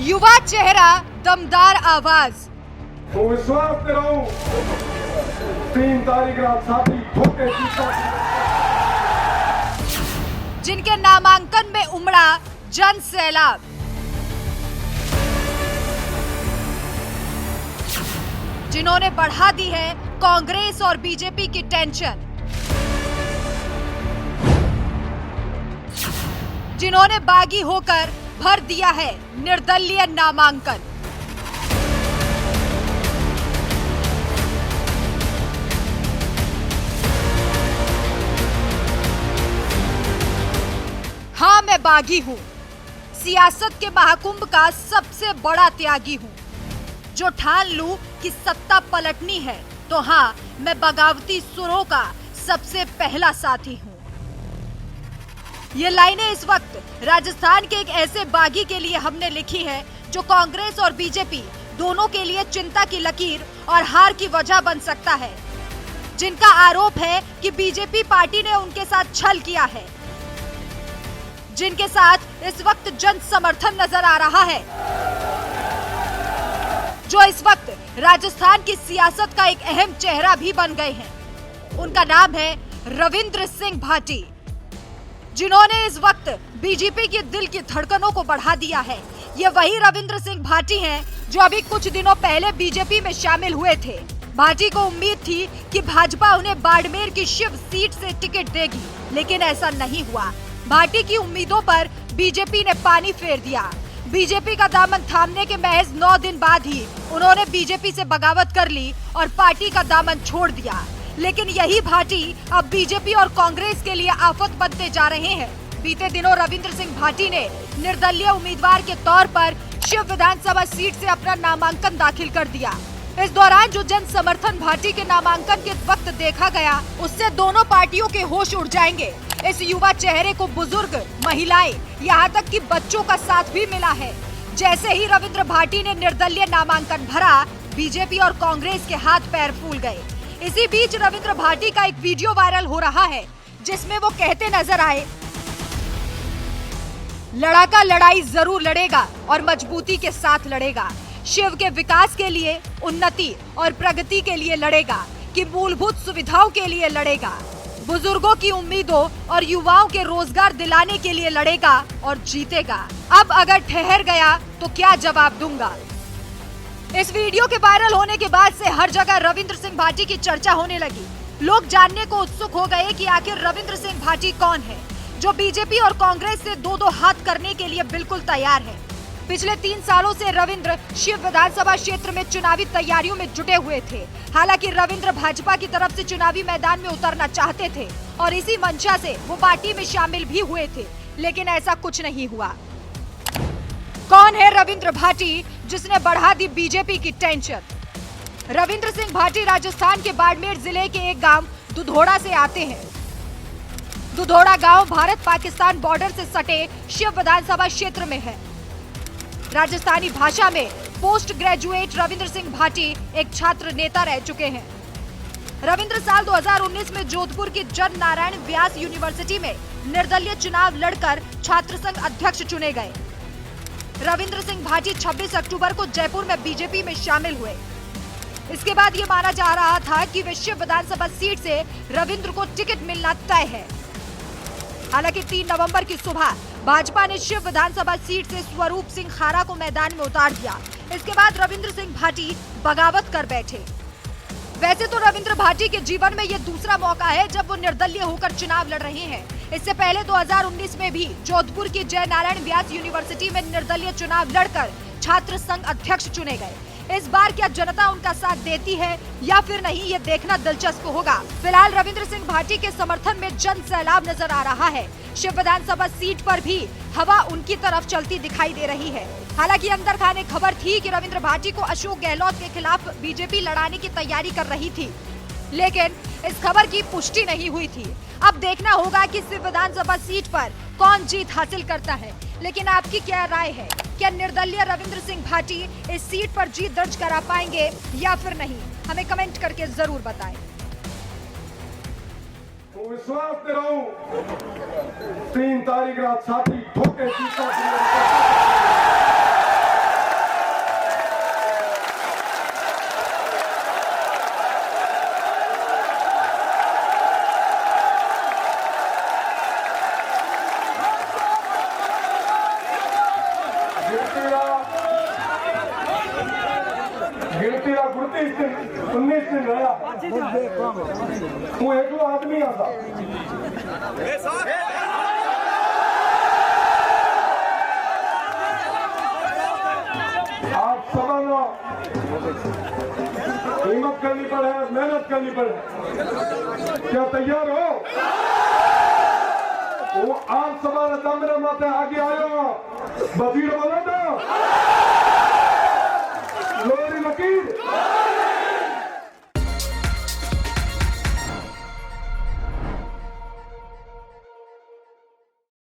युवा चेहरा, दमदार आवाज। तो विश्वास दे रहा हूं 3 तारीख रात साथी ठोके जिनके नामांकन में उमड़ा जन सैलाब, जिन्होंने बढ़ा दी है कांग्रेस और बीजेपी की टेंशन, जिन्होंने बागी होकर भर दिया है निर्दलीय नामांकन। हाँ, मैं बागी हूं, सियासत के महाकुंभ का सबसे बड़ा त्यागी हूं, जो ठान लूं कि सत्ता पलटनी है तो हाँ, मैं बगावती सुरों का सबसे पहला साथी हूं। ये लाइनें इस वक्त राजस्थान के एक ऐसे बागी के लिए हमने लिखी है जो कांग्रेस और बीजेपी दोनों के लिए चिंता की लकीर और हार की वजह बन सकता है, जिनका आरोप है कि बीजेपी पार्टी ने उनके साथ छल किया है, जिनके साथ इस वक्त जन समर्थन नजर आ रहा है, जो इस वक्त राजस्थान की सियासत का एक अहम चेहरा भी बन गए हैं। उनका नाम है रविंद्र सिंह भाटी, जिन्होंने इस वक्त बीजेपी के दिल की धड़कनों को बढ़ा दिया है। ये वही रविंद्र सिंह भाटी हैं जो अभी कुछ दिनों पहले बीजेपी में शामिल हुए थे। भाटी को उम्मीद थी कि भाजपा उन्हें बाड़मेर की शिव सीट से टिकट देगी, लेकिन ऐसा नहीं हुआ। भाटी की उम्मीदों पर बीजेपी ने पानी फेर दिया। बीजेपी का दामन थामने के महज 9 दिन बाद ही उन्होंने बीजेपी से बगावत कर ली और पार्टी का दामन छोड़ दिया। लेकिन यही भाटी अब बीजेपी और कांग्रेस के लिए आफत बनते जा रहे हैं। बीते दिनों रविंद्र सिंह भाटी ने निर्दलीय उम्मीदवार के तौर पर शिव विधानसभा सीट से अपना नामांकन दाखिल कर दिया। इस दौरान जो जन समर्थन भाटी के नामांकन के वक्त देखा गया, उससे दोनों पार्टियों के होश उड़ जाएंगे। इस युवा चेहरे को बुजुर्ग, महिलाएं, यहाँ तक कि बच्चों का साथ भी मिला है। जैसे ही रविंद्र भाटी ने निर्दलीय नामांकन भरा, बीजेपी और कांग्रेस के हाथ पैर फूल गए। इसी बीच रविंद्र भाटी का एक वीडियो वायरल हो रहा है, जिसमें वो कहते नजर आए, लड़ाका लड़ाई जरूर लड़ेगा और मजबूती के साथ लड़ेगा। शिव के विकास के लिए, उन्नति और प्रगति के लिए लड़ेगा, कि मूलभूत सुविधाओं के लिए लड़ेगा, बुजुर्गों की उम्मीदों और युवाओं के रोजगार दिलाने के लिए लड़ेगा और जीतेगा। अब अगर ठहर गया तो क्या जवाब दूंगा। इस वीडियो के वायरल होने के बाद से हर जगह रविंद्र सिंह भाटी की चर्चा होने लगी। लोग जानने को उत्सुक हो गए कि आखिर रविंद्र सिंह भाटी कौन है, जो बीजेपी और कांग्रेस से दो हाथ करने के लिए बिल्कुल तैयार है। पिछले 3 सालों से रविंद्र शिव विधानसभा क्षेत्र में चुनावी तैयारियों में जुटे हुए थे। हालांकि रविंद्र भाजपा की तरफ से चुनावी मैदान में उतरना चाहते थे और इसी मंशा से वो पार्टी में शामिल भी हुए थे, लेकिन ऐसा कुछ नहीं हुआ। कौन है रविंद्र भाटी, जिसने बढ़ा दी बीजेपी की टेंशन। रविंद्र सिंह भाटी राजस्थान के बाड़मेर जिले के एक गांव दुधोड़ा से आते हैं। दुधोड़ा गांव भारत पाकिस्तान बॉर्डर से सटे शिव विधानसभा क्षेत्र में है। राजस्थानी भाषा में पोस्ट ग्रेजुएट रविंद्र सिंह भाटी एक छात्र नेता रह चुके हैं। रविंद्र साल 2019 में जोधपुर की जन नारायण व्यास यूनिवर्सिटी में निर्दलीय चुनाव लड़कर छात्र संघ अध्यक्ष चुने गए। रविंद्र सिंह भाटी 26 अक्टूबर को जयपुर में बीजेपी में शामिल हुए। इसके बाद ये माना जा रहा था कि वे शिव विधानसभा सीट से रविंद्र को टिकट मिलना तय है। हालांकि 3 नवंबर की सुबह भाजपा ने शिव विधानसभा सीट से स्वरूप सिंह खारा को मैदान में उतार दिया। इसके बाद रविंद्र सिंह भाटी बगावत कर बैठे। वैसे तो रविंद्र भाटी के जीवन में ये दूसरा मौका है जब वो निर्दलीय होकर चुनाव लड़ रहे हैं। इससे पहले 2019 में भी जोधपुर की जय नारायण व्यास यूनिवर्सिटी में निर्दलीय चुनाव लड़कर छात्र संघ अध्यक्ष चुने गए। इस बार क्या जनता उनका साथ देती है या फिर नहीं, ये देखना दिलचस्प होगा। फिलहाल रविंद्र सिंह भाटी के समर्थन में जन सैलाब नजर आ रहा है। शिव विधानसभा सीट पर भी हवा उनकी तरफ चलती दिखाई दे रही है। हालांकि अंदर खाने खबर थी कि रविंद्र भाटी को अशोक गहलोत के खिलाफ बीजेपी लड़ाने की तैयारी कर रही थी, लेकिन इस खबर की पुष्टि नहीं हुई थी। अब देखना होगा कि शिव विधानसभा सीट पर कौन जीत हासिल करता है। लेकिन आपकी क्या राय है, क्या निर्दलीय रविंद्र सिंह भाटी इस सीट पर जीत दर्ज करा पाएंगे या फिर नहीं? हमें कमेंट करके जरूर बताएं। तो विश्वास दे रहा हूं 3 तारीख रात साथी ठोके तू एकलो आदमी आता आप समझो हिम्मत करनी पड़े, मेहनत करनी पड़े। क्या तैयार हो? वो आप सवाल दमरे माते आगे आयो वजीर बोलो तो लोरी लकीर